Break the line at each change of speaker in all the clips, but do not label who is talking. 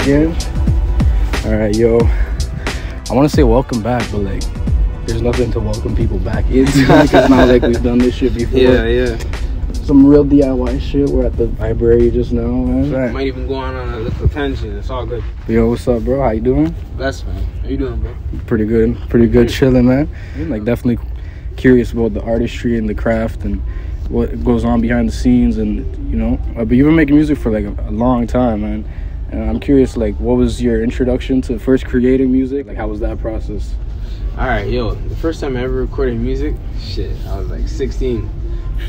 again. Alright, yo. I want to say welcome back, but like, there's nothing to welcome people back into. It's not like we've done this shit before.
Yeah.
Some real DIY shit. We're at the library just now, man.
Right. Might even go on a little tangent. It's all good.
Yo, what's up, bro? How you doing?
Blessed, man. How you doing, bro?
Pretty good. Chilling, man. Like, definitely curious about the artistry and the craft and what goes on behind the scenes, and you know. But you've been making music for like a long time, man. And I'm curious, like, what was your introduction to first creating music? Like, how was that process?
All right, yo. The first time I ever recorded music, shit, I was like 16.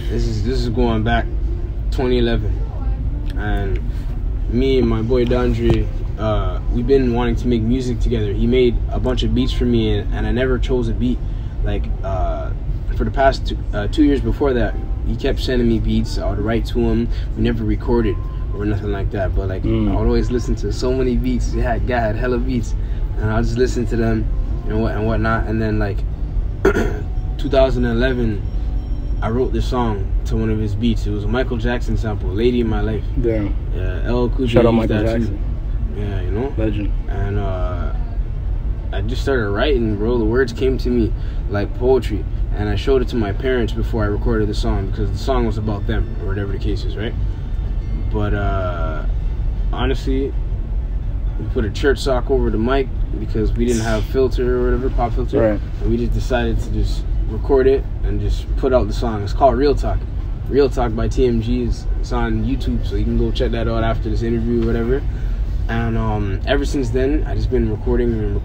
This is going back 2011, and me and my boy Dandre, we've been wanting to make music together. He made a bunch of beats for me, and I never chose a beat. Like, for the past 2 years before that, he kept sending me beats. I would write to him. We never recorded or nothing like that, but like I would always listen to so many beats. Guy had hella beats, and I'll just listen to them and whatnot. And then like 2011, I wrote this song to one of his beats. It was a Michael Jackson sample, "Lady in My Life."
Damn.
Yeah, L. Cool J.
Shout out Michael Jackson.
Yeah, you know.
Legend.
And I just started writing, bro. The words came to me like poetry, and I showed it to my parents before I recorded the song, because the song was about them, or whatever the case is, right? But honestly, we put a church sock over the mic because we didn't have filter or whatever, pop filter,
right?
And we just decided to just record it and just put out the song. It's called Real Talk. Real Talk by TMG. It's on YouTube, so you can go check that out after this interview or whatever. And ever since then, I just been recording,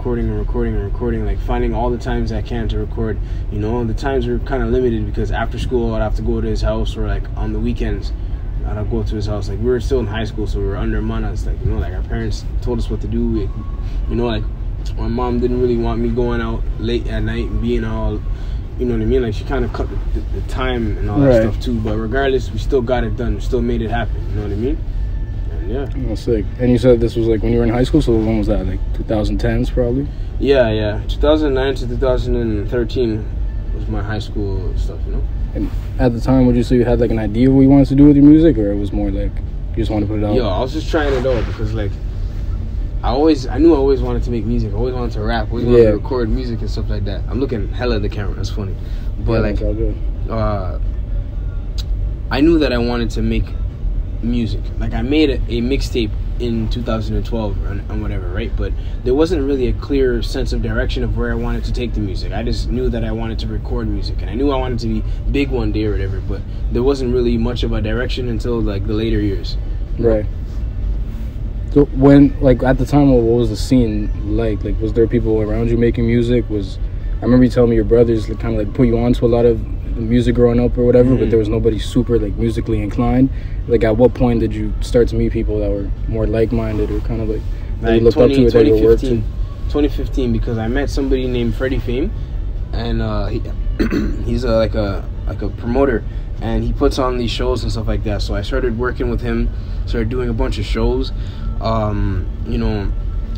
like finding all the times I can to record. You know, the times are kind of limited because after school I'd have to go to his house, or like on the weekends I'd go to his house. Like, we were still in high school, so we were under manas. Like, you know, like our parents told us what to do. You know, like my mom didn't really want me going out late at night and being all, you know what I mean? Like, she kind of cut the time and all that stuff too. But regardless, we still got it done. We still made it happen. You know what I mean? And yeah.
That's sick. And you said this was like when you were in high school, so when was that? Like 2010s probably?
Yeah. 2009 to 2013 was my high school stuff, you know?
And at the time, would you say you had like an idea of what you wanted to do with your music, or it was more like you just wanted to put it out?
Yo, I was just trying it out because like I knew I always wanted to make music. I always wanted to rap. Always wanted to record music and stuff like that. I'm looking hella at the camera. That's funny. But like,
all good.
I knew that I wanted to make music. Like, I made a mixtape in 2012 and whatever, right? But there wasn't really a clear sense of direction of where I wanted to take the music. I just knew that I wanted to record music, and I knew I wanted to be big one day or whatever, but there wasn't really much of a direction until like the later years.
Right. So when, like, at the time, what was the scene like? Like, was there people around you making music? I remember you telling me your brothers kind of like put you on to a lot of music growing up or whatever, but there was nobody super like musically inclined. Like, at what point did you start to meet people that were more like-minded, or kind of like that you looked up to, or that you worked to?
2015, because I met somebody named Freddie Fame, and he's like a promoter, and he puts on these shows and stuff like that. So I started working with him, started doing a bunch of shows. You know,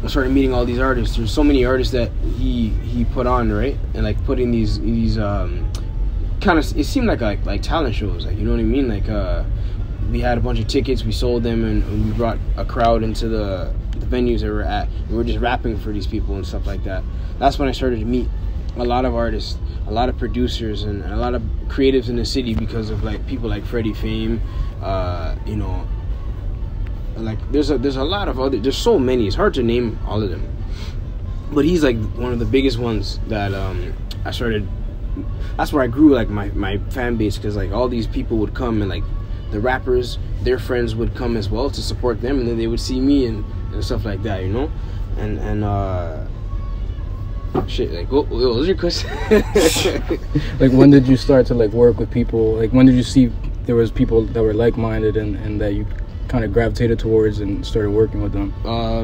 I started meeting all these artists. There's so many artists that he put on, right? And like putting these kind of, it seemed like talent shows, like, you know what I mean? Like, we had a bunch of tickets, we sold them, and we brought a crowd into the venues that we were at. We were just rapping for these people and stuff like that. That's when I started to meet a lot of artists, a lot of producers, and a lot of creatives in the city, because of like people like Freddie Fame. You know, like there's a lot of other, there's so many, it's hard to name all of them, but he's like one of the biggest ones that I started. That's where I grew like my fan base, because like all these people would come, and like the rappers, their friends would come as well to support them, and then they would see me and stuff like that, you know. And shit, like what was your question?
Like, when did you start to like work with people? Like, when did you see there was people that were like-minded and that you kind of gravitated towards and started working with them?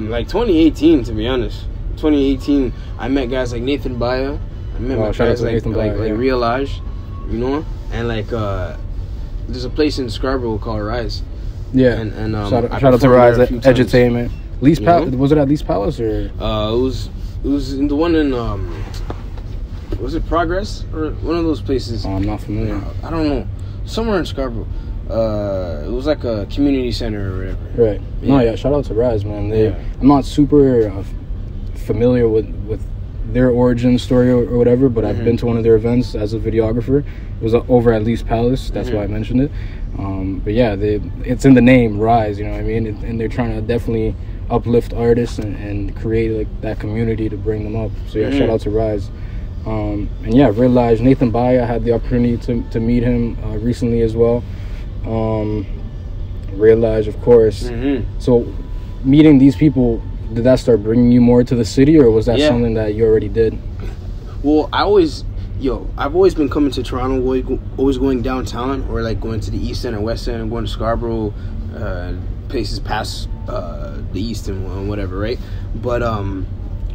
Like 2018, to be honest. 2018, I met guys like Nathan Baya. I met my guys like Realize, you know, and like there's a place in Scarborough called Rise.
Yeah.
And
shout out to Rise Edutainment. Was it at Lee's Palace, or?
It was in the one in was it Progress, or one of those places?
Oh, I'm not familiar.
I don't know. Somewhere in Scarborough. It was like a community center or whatever.
Right.
Yeah.
No, yeah. Shout out to Rise, man.
Yeah.
I'm not super familiar with their origin story or whatever, but I've been to one of their events as a videographer. It was over at Lee's Palace. That's why I mentioned it. But yeah, it's in the name, Rise. You know what I mean? And they're trying to definitely uplift artists and create like that community to bring them up. So yeah, shout out to Rise. And yeah, realized Nathan Baya, I had the opportunity to meet him recently as well. Realized, of course. So meeting these people, did that start bringing you more to the city, or was that something that you already did?
Well, I've always been coming to Toronto, always going downtown, or like going to the East End or West End, going to Scarborough, places past the East and whatever, right? But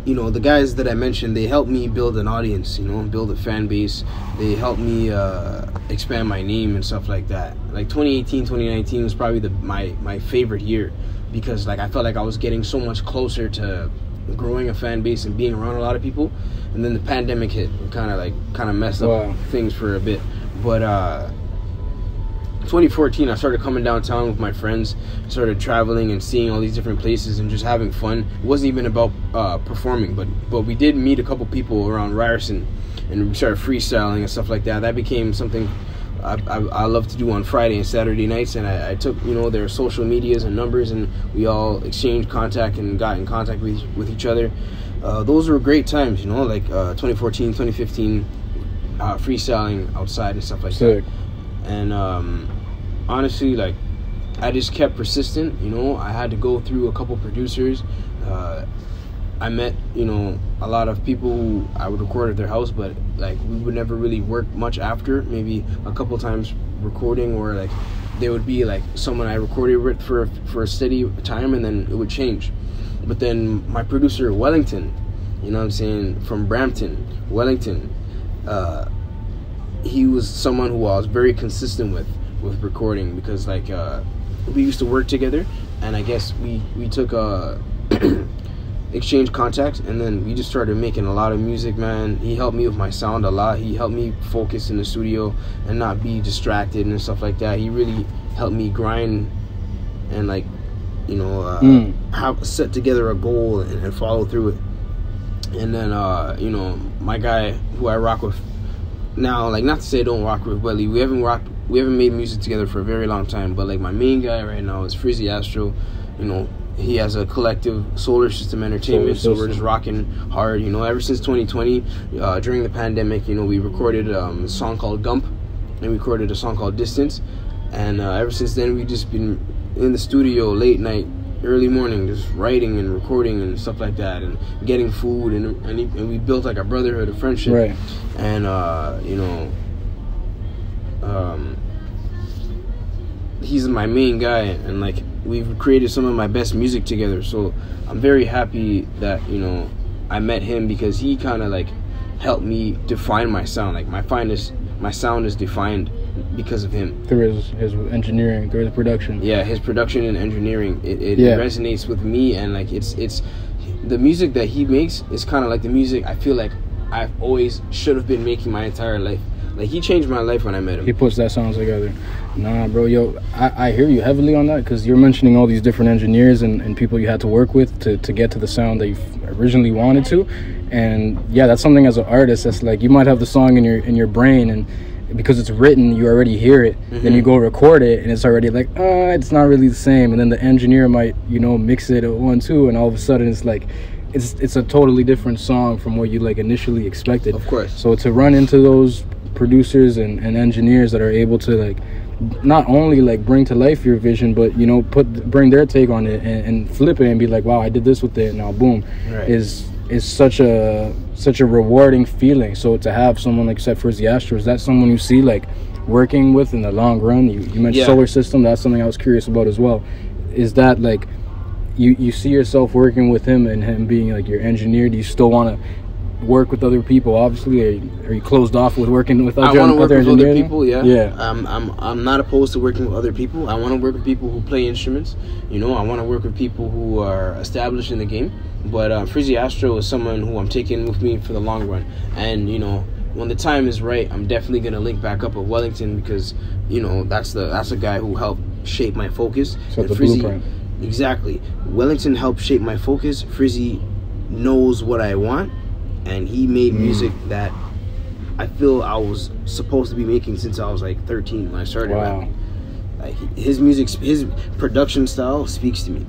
you know, the guys that I mentioned, they helped me build an audience, you know, build a fan base. They helped me expand my name and stuff like that. Like 2018, 2019 was probably my favorite year, because like I felt like I was getting so much closer to growing a fan base and being around a lot of people. And then the pandemic hit and kind of messed up things for a bit. But 2014, I started coming downtown with my friends, started traveling and seeing all these different places and just having fun. It wasn't even about performing, but we did meet a couple people around Ryerson, and we started freestyling and stuff like that. That became something I love to do on Friday and Saturday nights, and I took, you know, their social medias and numbers, and we all exchanged contact and got in contact with each other. Those were great times, you know, like 2014, 2015, freestyling outside and stuff like that. And honestly, like, I just kept persistent, you know. I had to go through a couple producers. I met, you know, a lot of people who I would record at their house, but like we would never really work much after. Maybe a couple times recording, or like there would be like someone I recorded with for a steady time, and then it would change. But then my producer Wellington, you know what I'm saying, from Brampton, Wellington, he was someone who I was very consistent with recording, because like we used to work together, and I guess we took exchange contact, and then we just started making a lot of music, man. He helped me with my sound a lot. He helped me focus in the studio and not be distracted and stuff like that. He really helped me grind and, like, you know, set together a goal and follow through it. And then you know, my guy who I rock with now, like, not to say I don't rock with Welly, we haven't made music together for a very long time, but like my main guy right now is Frizzy Astro. You know, he has a collective, Solar System Entertainment, so we're just rocking hard, you know. Ever since 2020, during the pandemic, you know, we recorded a song called Gump, and we recorded a song called Distance, and ever since then, we've just been in the studio late night, early morning, just writing and recording and stuff like that, and getting food, and we built like a brotherhood, a friendship,
right?
And you know, he's my main guy, and like we've created some of my best music together. So I'm very happy that, you know, I met him, because he kind of like helped me define my sound. Like my sound is defined because of him,
through his engineering, through his production.
Yeah, his production and engineering, it resonates with me, and like it's the music that he makes is kind of like the music I feel like I've always should have been making my entire life. Like, he changed my life when I met him.
He puts that sound together. Nah, bro, yo, I hear you heavily on that, because you're mentioning all these different engineers and people you had to work with to get to the sound that you originally wanted to. And yeah, that's something as an artist that's like, you might have the song in your brain, and because it's written, you already hear it. Then you go record it, and it's already like, it's not really the same. And then the engineer might, you know, mix it at 1-2, and all of a sudden it's like, it's a totally different song from what you like initially expected.
Of course.
So to run into those producers and engineers that are able to like not only like bring to life your vision, but, you know, bring their take on it and flip it and be like, wow, I did this with it, now boom, is such a rewarding feeling. So to have someone like Frizzy Astro, is that someone you see like working with in the long run? You mentioned Solar System, that's something I was curious about as well. Is that like you see yourself working with him and him being like your engineer? Do you still want to work with other people? Obviously, are you closed off with working with other? I want to work with other people.
Yeah. I'm not opposed to working with other people. I want to work with people who play instruments. You know, I want to work with people who are established in the game. But Frizzy Astro is someone who I'm taking with me for the long run. And, you know, when the time is right, I'm definitely gonna link back up with Wellington, because you know that's a guy who helped shape my focus.
So
and
the
Frizzy,
blueprint.
exactly. Wellington helped shape my focus. Frizzy knows what I want, and he made music that I feel I was supposed to be making since I was like 13 when I started rapping. Like his music, his production style speaks to me,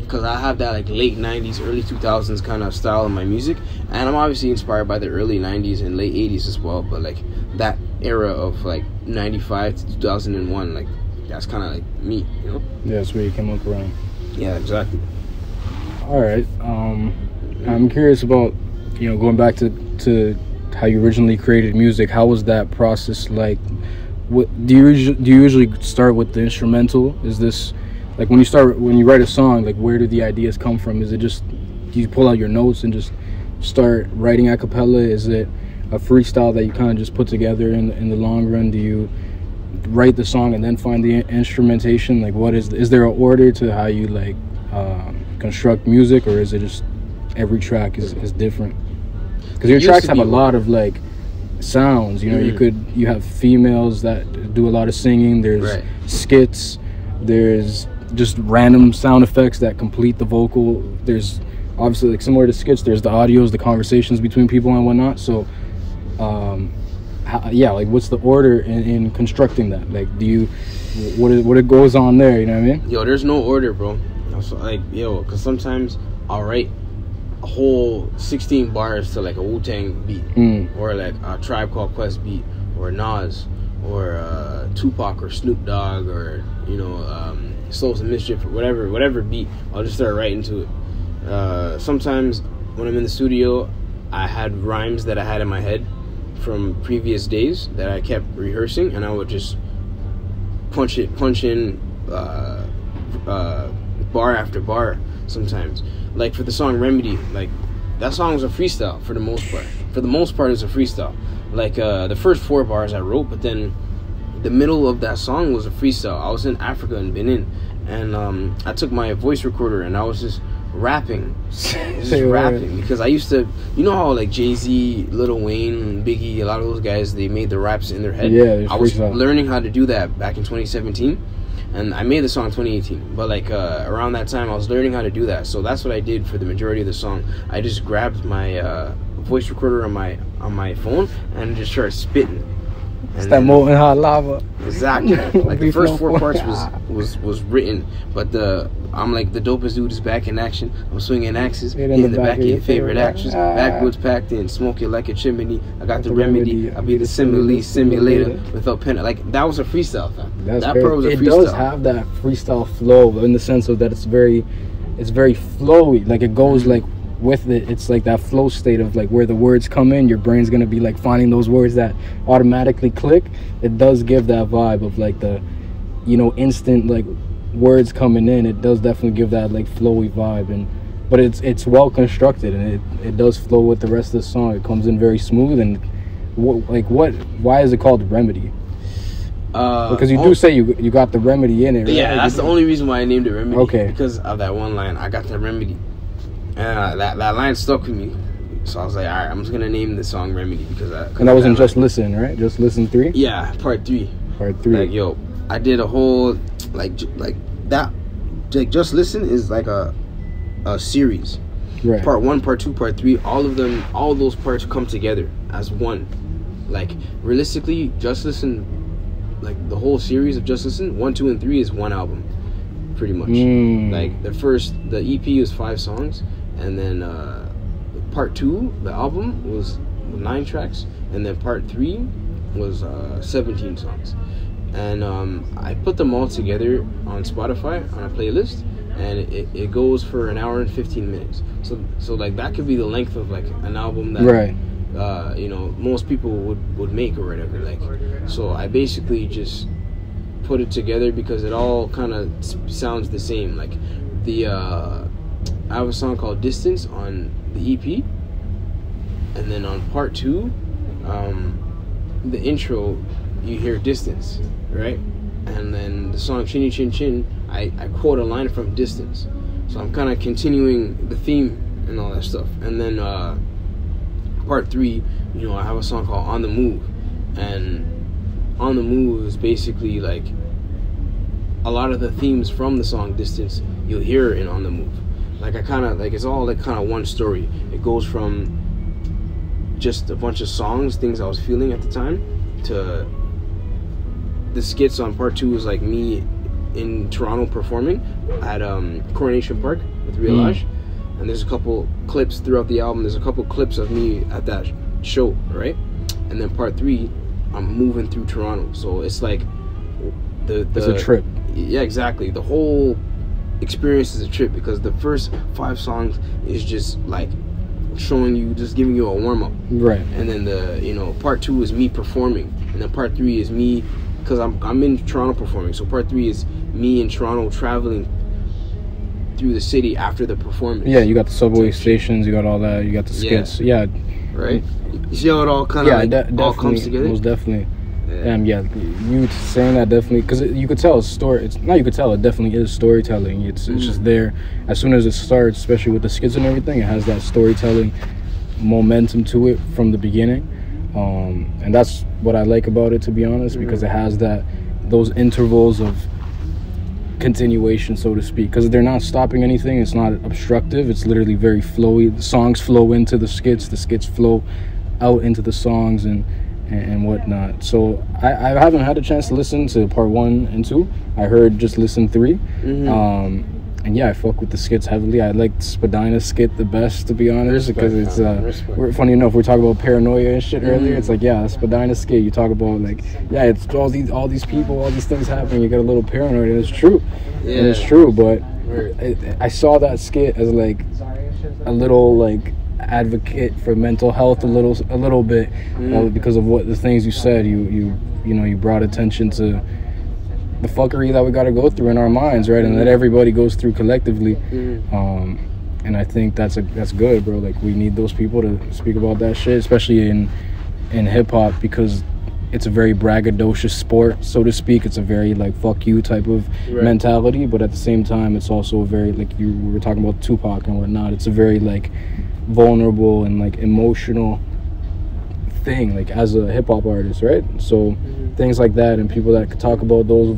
because I have that like late 90s, early 2000s kind of style in my music, and I'm obviously inspired by the early 90s and late 80s as well, but like that era of like 95 to 2001, like that's kind of like me, you know?
Yeah, that's where you can look around.
Yeah, exactly.
All right. I'm curious about, you know, going back to how you originally created music. How was that process like? What do you usually start with the instrumental? Is this like when you write a song, like where do the ideas come from? Is it just, do you pull out your notes and just start writing a cappella? Is it a freestyle that you kind of just put together in the long run? Do you write the song and then find the instrumentation? Like what is there an order to how you like construct music, or is it just every track is different? Because your tracks have a lot of like sounds, you know. You have females that do a lot of singing, there's skits, there's just random sound effects that complete the vocal, there's obviously like similar to skits, there's the audios, the conversations between people and whatnot. So like what's the order in constructing that? Like what it goes on there, you know what I mean?
Yo, there's no order, bro. Like, yo, because sometimes I'll write a whole 16 bars to like a Wu-Tang beat, or like a Tribe Called Quest beat, or Nas, or Tupac, or Snoop Dogg, or you know, Souls of Mischief, or whatever beat. I'll just start writing to it. Sometimes when I'm in the studio, I had rhymes that I had in my head from previous days that I kept rehearsing, and I would just punch in bar after bar sometimes. Like for the song Remedy, like that song was a freestyle for the most part. For the most part, it's a freestyle. Like the first 4 bars I wrote, but then the middle of that song was a freestyle. I was in Africa in Benin, and I took my voice recorder and I was just rapping, because I used to, you know how like Jay-Z, Lil Wayne, Biggie, a lot of those guys, they made the raps in their head.
Yeah,
I was learning how to do that back in 2017. And I made the song in 2018, but like around that time I was learning how to do that. So that's what I did for the majority of the song. I just grabbed my voice recorder on my phone and just started spitting.
It's that molten hot lava.
Exactly. Like the first 4 parts was written, but I'm like, the dopest dude is back in action. I'm swinging axes in the back of your favorite actress. Backwoods packed in, smoke it like a chimney. I got the remedy. I'll be the simulator without pen. Like that was a freestyle, fam. That part was a freestyle. It does
have that freestyle flow in the sense of that it's very flowy. Like it goes like with it. It's like that flow state of like where the words come in. Your brain's gonna be like finding those words that automatically click. It does give that vibe of like the, you know, instant like words coming in. It does definitely give that like flowy vibe, but it's well constructed, and it does flow with the rest of the song. It comes in very smooth. And why is it called Remedy? Because you do say you got the remedy in it, right?
Yeah, that's the only reason why I named it Remedy.
Okay.
Because of that one line, I got the remedy, and that line stuck with me. So I was like, all right, I'm just gonna name the song Remedy because.
And that wasn't Just Listen, right? Just Listen 3.
Yeah, part 3.
Part 3.
Like, yo, I did a whole like that. Like Just Listen is like a series.
Right.
Part 1, part 2, part 3. All of them, all those parts come together as one. Like realistically, Just Listen, like the whole series of Just Listen 1, 2, and 3 is one album, pretty much. Like the EP was 5 songs, and then part 2, the album was 9 tracks, and then part 3 was 17 songs. And I put them all together on Spotify on a playlist, and it goes for an hour and 15 minutes. So like that could be the length of like an album that
right.
You know, most people would make or whatever. Like, so I basically just put it together because it all kind of sounds the same. Like I have a song called Distance on the EP, and then on part 2, the intro, you hear Distance, right? And then the song Chinny Chin Chin, I quote a line from Distance. So I'm kind of continuing the theme and all that stuff. And then part 3, you know, I have a song called On the Move, and On the Move is basically like a lot of the themes from the song Distance you'll hear in On the Move. Like I kind of like, it's all like kind of one story. It goes from just a bunch of songs, things I was feeling at the time, to the skits on part 2 is like me in Toronto performing at Coronation Park with Real and there's a couple clips throughout the album. There's a couple clips of me at that show, right? And then part 3, I'm moving through Toronto, so it's like it's a trip. Yeah, exactly. The whole experience is a trip, because the first 5 songs is just like showing you, just giving you a warm-up,
right?
And then the, you know, part 2 is me performing, and then part 3 is me, because I'm in Toronto performing, so part 3 is me in Toronto traveling through the city after the performance.
Yeah, you got the subway stations, you got all that, you got the skits. Yeah,
right. You see how it all kind of all comes together.
Most definitely. Yeah, you saying that definitely, because you could tell it's story. It's not, you could tell it definitely is storytelling. It's just there as soon as it starts, especially with the skits and everything. It has that storytelling momentum to it from the beginning, and that's what I like about it, to be honest, because it has those intervals of continuation, so to speak, because they're not stopping anything. It's not obstructive. It's literally very flowy. The songs flow into the skits flow out into the songs and whatnot. So I haven't had a chance to listen to part 1 and 2. I heard just listen 3. And yeah, I fuck with the skits heavily. I like Spadina's skit the best, to be honest, because it's funny enough, we're talking about paranoia and shit earlier. It's like, yeah, Spadina's skit, you talk about like, yeah, it's all these people, all these things happening, you get a little paranoid, and it's true. Yeah. And it's true, but I saw that skit as like a little like advocate for mental health a little bit, because of what the things you said. You know, you brought attention to the fuckery that we got to go through in our minds, right? And that everybody goes through collectively. And I think that's good, bro. Like, we need those people to speak about that shit, especially in hip hop, because it's a very braggadocious sport, so to speak. It's a very like fuck you type of mentality, but at the same time, it's also a very, like, we were talking about Tupac and whatnot. It's a very like vulnerable and like emotional thing, like, as a hip-hop artist, right? So things like that, and people that could talk about those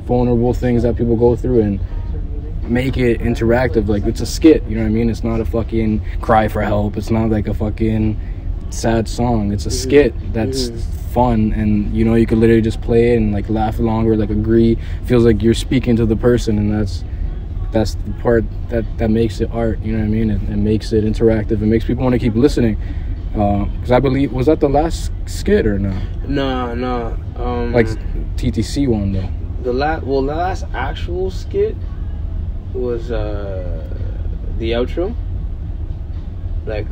vulnerable things that people go through and make it interactive. Like, it's a skit, you know what I mean? It's not a fucking cry for help. It's not like a fucking sad song. It's a skit that's fun, and you know, you could literally just play it and like laugh along or like agree. Feels like you're speaking to the person, and that's the part that makes it art, you know what I mean? It makes it interactive. It makes people want to keep listening. Because I believe, was that the last skit or no? No. Like TTC one though. The last actual skit was the outro. Like,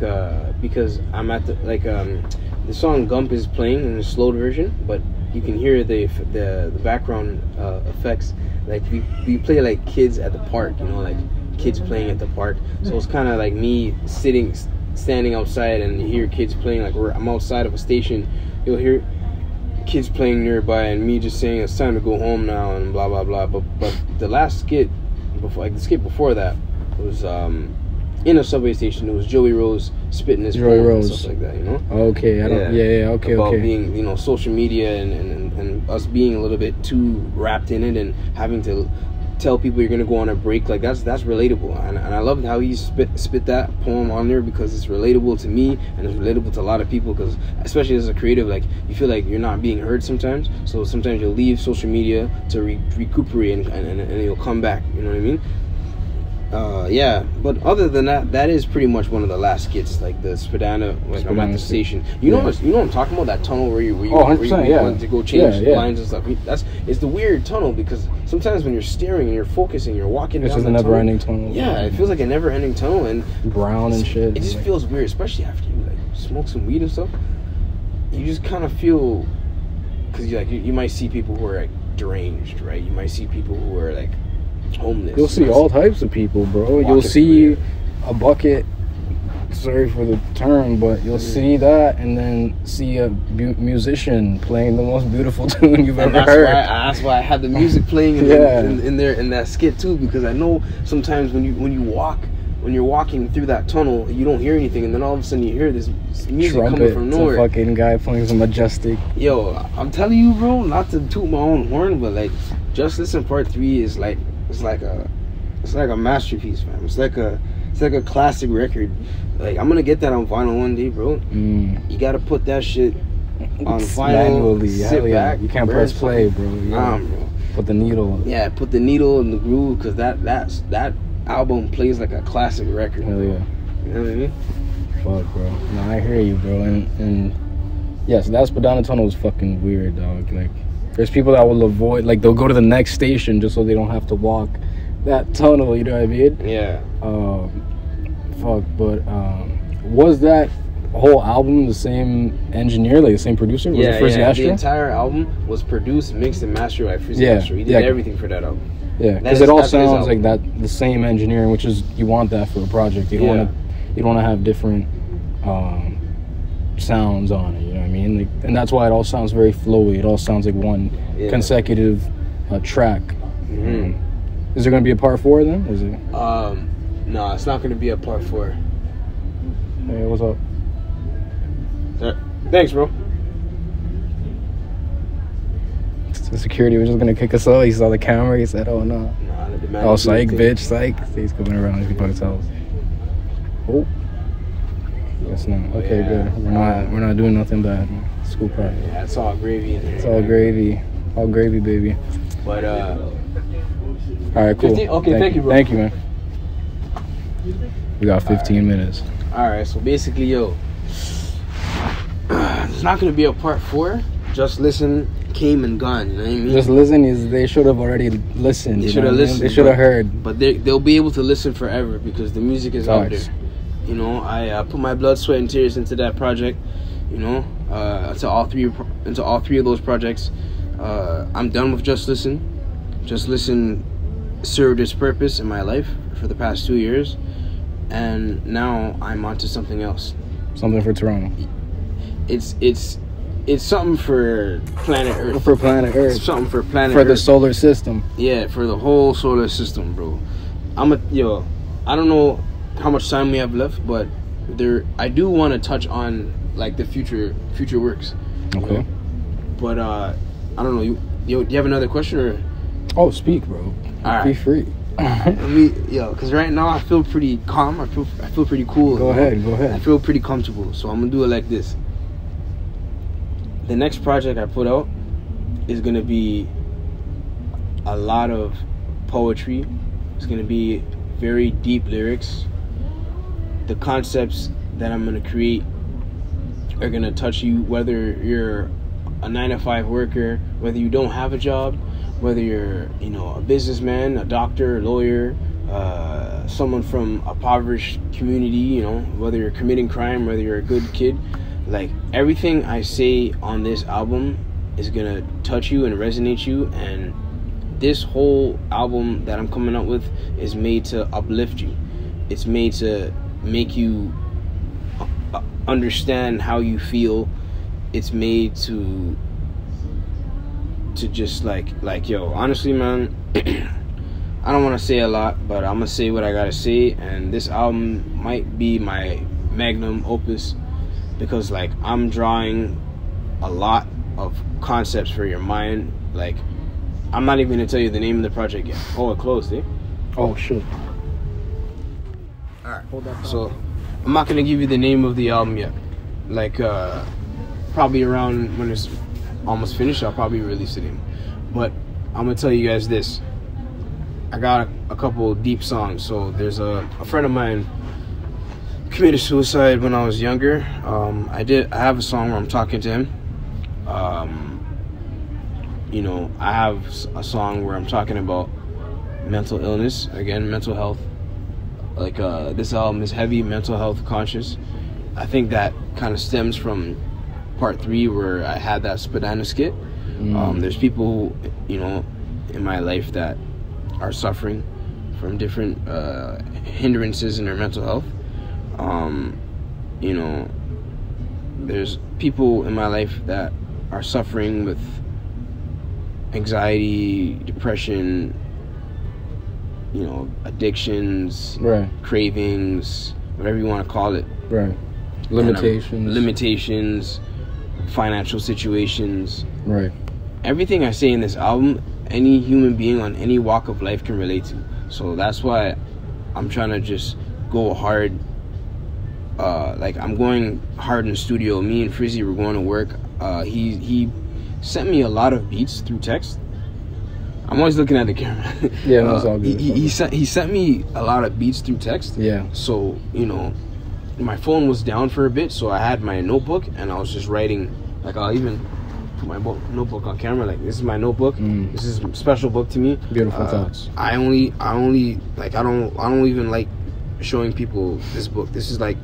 because I'm at the, like, the song Gump is playing in the slowed version, but you can hear the background effects. Like, we play like kids at the park, you know, like kids playing at the park. So it's kind of like me standing outside, and you hear kids playing. Like, I'm outside of a station, you'll hear kids playing nearby, and me just saying it's time to go home now and blah blah blah. But the last skit before, like the skit before that, was in a subway station. It was Joey Rose spitting his poem and stuff like that, you know. Okay, okay. About being, you know, social media and us being a little bit too wrapped in it, and having to tell people you're gonna go on a break. Like, that's relatable, and I love how he spit that poem on there, because it's relatable to me and it's relatable to a lot of people. Because especially as a creative, like, you feel like you're not being heard sometimes, so sometimes you'll leave social media to recuperate and you'll come back, you know what I mean? Yeah, but other than that, that is pretty much one of the last skits, like the Spadina, like I'm at the station. You know what I'm talking about? That tunnel where you want to go change lines and stuff. It's the weird tunnel, because sometimes when you're staring and you're focusing, you're walking down the tunnel. It's just a never-ending tunnel. Yeah, it feels like a never-ending tunnel, and brown and shit. It just feels weird, especially after you like smoke some weed and stuff. You just kind of feel, because you might see people who are like deranged, right? You might see people who are like homeless. You'll see all types of people, bro. You'll see a bucket, sorry for the term, but you'll see that, and then see a musician playing the most beautiful tune you've ever heard. That's why I had the music playing in that skit too, because I know sometimes when you walk
when you're walking through that tunnel, you don't hear anything, and then all of a sudden you hear this music coming from nowhere.
Some fucking guy playing some Majestic.
Yo, I'm telling you, bro, not to toot my own horn, but like, Just Listen Part 3 is like, it's like a masterpiece, man. It's like a classic record. Like, I'm gonna get that on vinyl one day, bro. You gotta put that shit on vinyl.
Manually,
sit back.
You can't press play, bro.
Bro.
Put the needle.
Yeah, put the needle in the groove, because that album plays like a classic record.
Hell yeah.
You know what I mean?
Fuck, bro. No, I hear you, bro. And yes, that Spadina tunnel is fucking weird, dog. Like, there's people that will avoid, like, they'll go to the next station just so they don't have to walk that tunnel. You know what I mean?
Yeah.
Fuck, but was that whole album the same engineer, like the same producer? Was it Frizzy Astro?
The entire album was produced, mixed, and mastered by Frizzy Astro. He did everything for that album.
Yeah, because it all sounds like that, the same engineering, which is, you want that for a project. You don't want to have different sounds on it. You know what I mean? Like, and that's why it all sounds very flowy. It all sounds like one consecutive track. Is there going to be a part 4 then? Is it?
No, it's not going to be a part 4.
Hey, what's up?
Thanks, bro.
The security was just gonna kick us out. He saw the camera. He said, "Oh no." Oh, psych, bitch, psych. He's coming around these people's house. Oh, guess not. Okay, good. We're not doing nothing bad. School part.
Yeah, it's all gravy in here.
It's all gravy, baby.
But
all right, cool.
15? Okay, thank you, bro.
Thank you, man. We got 15 minutes.
All right, so basically, yo, it's not gonna be a part 4. Just Listen came and gone. You know what I mean?
Just Listen is, they should have already listened.
They should have listened.
They should have heard.
But they'll be able to listen forever because the music is out there. You know, I put my blood, sweat, and tears into that project. You know, into all three of those projects. I'm done with Just Listen. Just Listen served its purpose in my life for the past 2 years, and now I'm onto something else.
Something for Toronto.
It's something for planet Earth.
For planet Earth.
It's something for planet
Earth. For
the
solar system.
Yeah, for the whole solar system, bro. I don't know how much time we have left, but I do want to touch on like the future works.
Okay.
You know? But I don't know. Do you have another question or?
Oh, speak, bro.
All right.
Be free.
Because right now I feel pretty calm. I feel pretty cool.
Go ahead.
I feel pretty comfortable, so I'm gonna do it like this. The next project I put out is gonna be a lot of poetry. It's gonna be very deep lyrics. The concepts that I'm gonna create are gonna touch you, whether you're a 9-to-5 worker, whether you don't have a job, whether you're, a businessman, a doctor, a lawyer, someone from a impoverished community, whether you're committing crime, whether you're a good kid. Like, everything I say on this album is gonna touch you and resonate you, and this whole album that I'm coming up with is made to uplift you. It's made to make you understand how you feel. It's made to just like yo, honestly, man, I don't want to say a lot, but I'm gonna say what I gotta say, and this album might be my magnum opus, because like I'm drawing a lot of concepts for your mind. Like, I'm not even gonna tell you the name of the project yet. Oh, it closed, eh?
Oh shit.
Alright, so I'm not gonna give you the name of the album yet. Like, probably around when it's almost finished, I'll probably release it in. But I'm gonna tell you guys this. I got a couple deep songs. So there's a friend of mine committed suicide when I was younger. I have a song where I'm talking to him. I have a song where I'm talking about mental illness, again, mental health. Like, this album is heavy mental health conscious. I think that kind of stems from part 3 where I had that Spadina skit. There's people, in my life that are suffering from different hindrances in their mental health. There's people in my life that are suffering with anxiety, depression, addictions,
right,
cravings, whatever you want to call it,
right,
limitations, financial situations,
right.
Everything I say in this album, any human being on any walk of life can relate to. So that's why I'm trying to just go hard. Like, I'm going hard in the studio. Me and Frizzy were going to work. He sent me a lot of beats through text. I'm always looking at the camera.
Yeah, that's all good.
He sent me a lot of beats through text.
Yeah.
So, my phone was down for a bit, so I had my notebook, and I was just writing. Like, I'll even put my notebook on camera. Like, this is my notebook. This is a special book to me.
Beautiful thoughts.
I only like, I don't even like showing people this book. This is like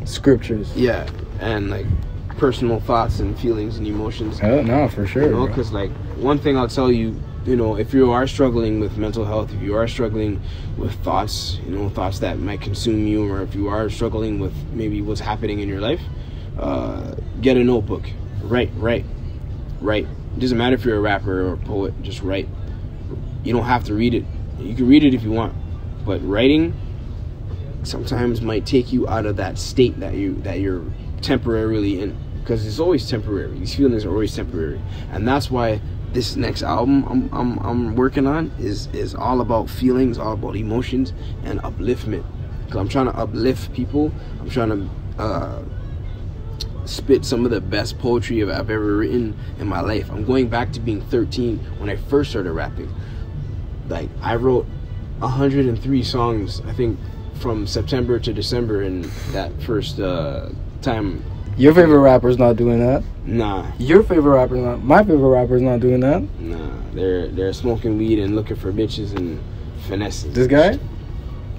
scriptures.
Yeah, and like personal thoughts and feelings and emotions.
No, for sure.
Because like, one thing I'll tell you, if you are struggling with mental health, if you are struggling with thoughts, thoughts that might consume you, or if you are struggling with maybe what's happening in your life, get a notebook. Write. It doesn't matter if you're a rapper or a poet, just write. You don't have to read it. You can read it if you want, but writing sometimes might take you out of that state that you're temporarily in, because it's always temporary. These feelings are always temporary, and that's why this next album I'm working on is all about feelings, all about emotions and upliftment. Because I'm trying to uplift people. I'm trying to spit some of the best poetry I've ever written in my life. I'm going back to being 13 when I first started rapping. Like, I wrote 103 songs, I think, from September to December in that first time.
Your favorite rapper's not doing that.
Nah.
Your favorite rapper's not. My favorite rapper's not doing that.
Nah. They're smoking weed and looking for bitches and finesses.
This guy?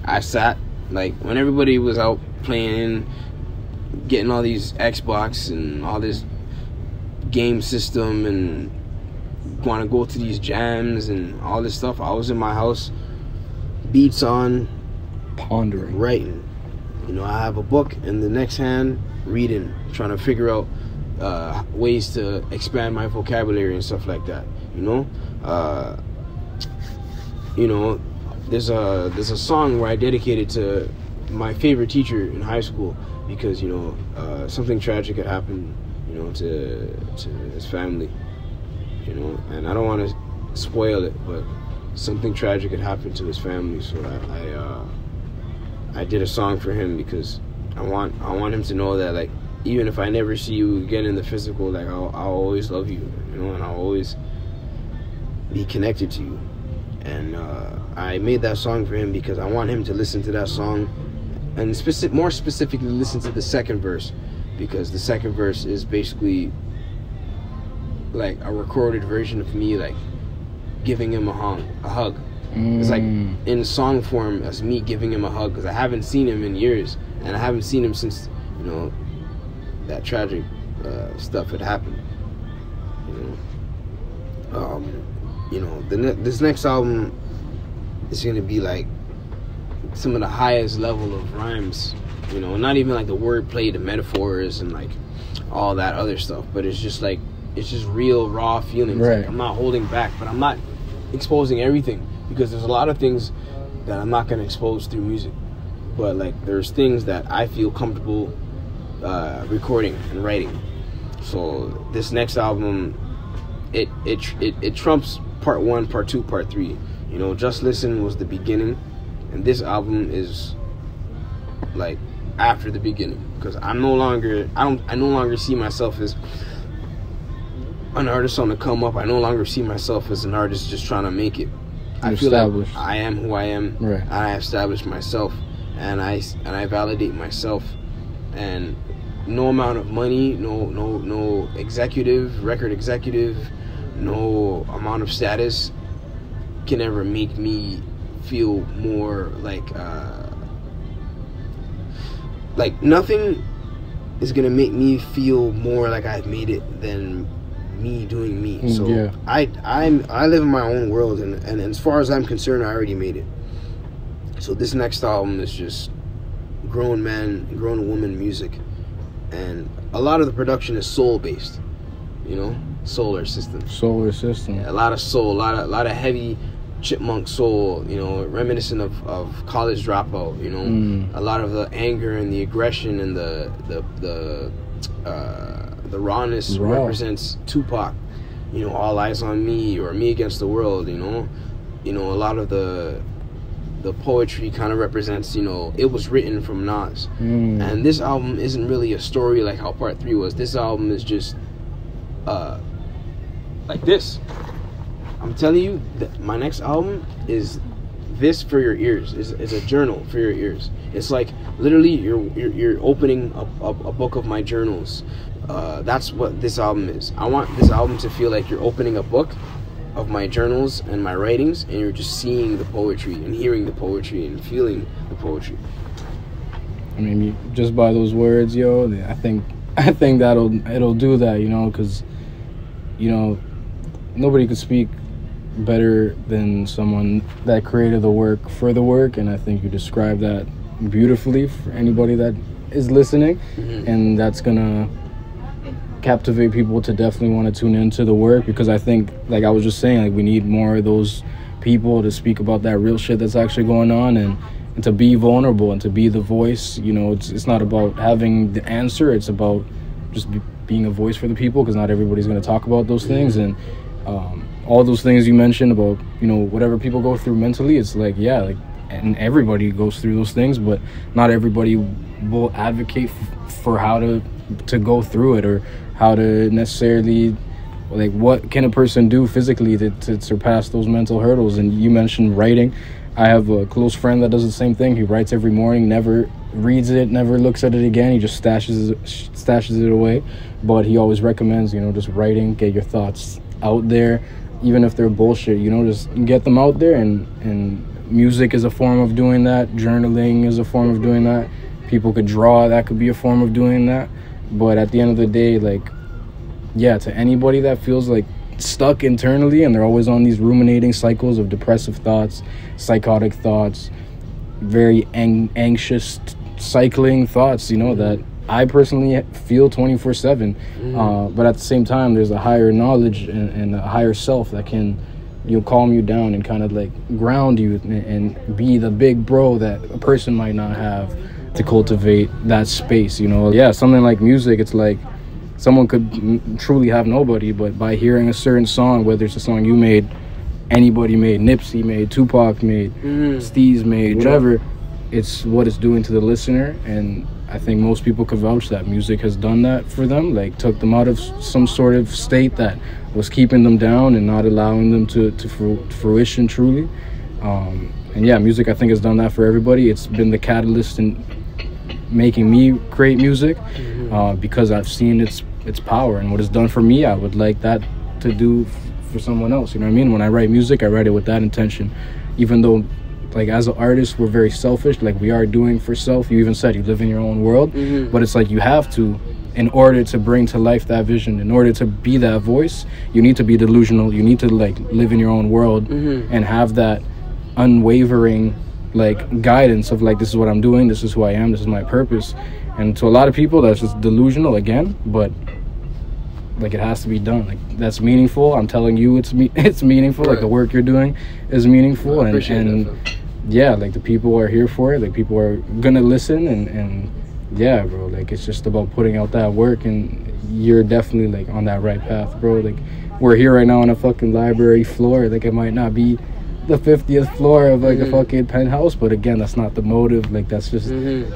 I sat, like, when everybody was out playing, getting all these Xbox and all this game system and want to go to these jams and all this stuff, I was in my house, beats on,
pondering,
writing. I have a book in the next hand, reading, trying to figure out ways to expand my vocabulary and stuff like that. There's a song where I dedicated to my favorite teacher in high school, because something tragic had happened to his family, and I don't want to spoil it, but something tragic had happened to his family. So I did a song for him, because I want him to know that, like, even if I never see you again in the physical, like, I'll always love you, and I'll always be connected to you. And I made that song for him because I want him to listen to that song, and more specifically listen to the second verse, because the second verse is basically like a recorded version of me, like, giving him a hug. It's like in song form as me giving him a hug, because I haven't seen him in years, and I haven't seen him since that tragic stuff had happened. This next album is gonna be like some of the highest level of rhymes. Not even like the wordplay, the metaphors, and like all that other stuff, but it's just real raw feelings.
Right.
Like, I'm not holding back, but I'm not exposing everything, because there's a lot of things that I'm not gonna expose through music, but like there's things that I feel comfortable recording and writing. So this next album, it trumps part 1, part 2, part 3. Just Listen was the beginning, and this album is like after the beginning, because I no longer see myself as an artist on the come up. I no longer see myself as an artist just trying to make it. I feel like I am who I am.
Right.
I established myself, and I validate myself, and no amount of money, no record executive, no amount of status can ever make me feel more like nothing is gonna make me feel more like I've made it than me doing me. So yeah. I live in my own world, and as far as I'm concerned, I already made it. So this next album is just grown man, grown woman music, and a lot of the production is soul based, solar system.
Yeah,
a lot of soul, a lot of heavy chipmunk soul, you know, reminiscent of College Dropout, you know. A lot of the anger and the aggression and the rawness represents Tupac, you know, All Eyes on Me or Me Against the World, you know. A lot of the poetry kind of represents, you know, it was written from Nas. And this album isn't really a story like how Part 3 was. This album is just like this. I'm telling you that my next album is this for your ears. Is a journal for your ears. It's like literally you're opening a book of my journals. That's what this album is. I want this album to feel like you're opening a book of my journals and my writings, and you're just seeing the poetry and hearing the poetry and feeling the poetry.
I mean, just by those words, yo, I think it'll do that, you know, because, you know, nobody could speak better than someone that created the work for the work, and I think you described that beautifully for anybody that is listening. And that's gonna captivate people to definitely want to tune into the work, because I think, like I was just saying, like we need more of those people to speak about that real shit that's actually going on, and to be vulnerable and to be the voice. You know, it's not about having the answer, it's about just being a voice for the people, because not everybody's going to talk about those things. And all those things you mentioned about, you know, whatever people go through mentally, it's like, yeah, like, and everybody goes through those things, but not everybody will advocate for how to go through it, or how to necessarily, like, what can a person do physically to surpass those mental hurdles. And you mentioned writing. I have a close friend that does the same thing. He writes every morning, never reads it, never looks at it again. He just stashes it away. But he always recommends, you know, just writing, get your thoughts out there, even if they're bullshit, you know, just get them out there. And music is a form of doing that. Journaling is a form of doing that. People could draw, that could be a form of doing that. But at the end of the day, like, yeah, to anybody that feels like stuck internally and they're always on these ruminating cycles of depressive thoughts, psychotic thoughts, very anxious cycling thoughts, you know, that I personally feel 24/7. But at the same time, there's a higher knowledge and a higher self that can, you know, calm you down and kind of like ground you and be the big bro that a person might not have to cultivate that space, you know. Yeah, something like music, it's like someone could truly have nobody, but by hearing a certain song, whether it's a song you made, anybody made, Nipsey made, Tupac made, Steez made, whatever, it's what it's doing to the listener. And I think most people could vouch that music has done that for them, like took them out of some sort of state that was keeping them down and not allowing them to fruition truly. And yeah, music I think has done that for everybody. It's been the catalyst in making me create music, because I've seen its power and what it's done for me. I would like that to do for someone else, you know what I mean? When I write music, I write it with that intention, even though, like, as an artist, we're very selfish, like we are doing for self. You even said you live in your own world, but it's like you have to, in order to bring to life that vision, in order to be that voice, you need to be delusional. You need to, like, live in your own world and have that unwavering, like, guidance of, like, this is what I'm doing, this is who I am, this is my purpose. And to a lot of people, that's just delusional again, but, like, it has to be done. Like, that's meaningful. I'm telling you, it's meaningful. Right. Like, the work you're doing is meaningful. And yeah, like, the people are here for it. Like, people are gonna listen. And yeah, bro, like, it's just about putting out that work, and you're definitely, like, on that right path, bro. Like, we're here right now on a fucking library floor. Like, it might not be the 50th floor of, like, a fucking penthouse, but again, that's not the motive. Like, that's just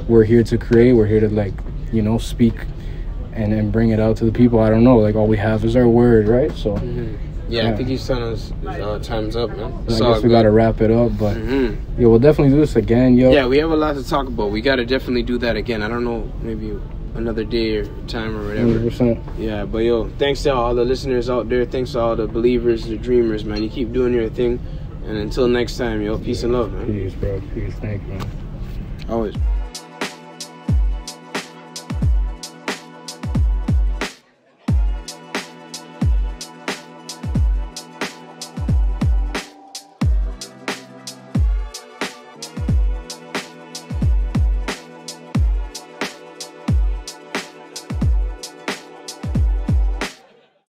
we're here to create. We're here to, like, you know, speak and bring it out to the people. I don't know, like, all we have is our word, right? So
yeah, I think he's telling us time's up, man.
I guess we gotta wrap it up, but yeah, we'll definitely do this again, yo.
Yeah, we have a lot to talk about. We gotta definitely do that again. I don't know, maybe another day or time or whatever.
100%.
Yeah, but yo, thanks to all the listeners out there. Thanks to all the believers, the dreamers, man. You keep doing your thing. And until next time, yo, peace and love, man.
Peace, bro. Peace. Thank you, man.
Always.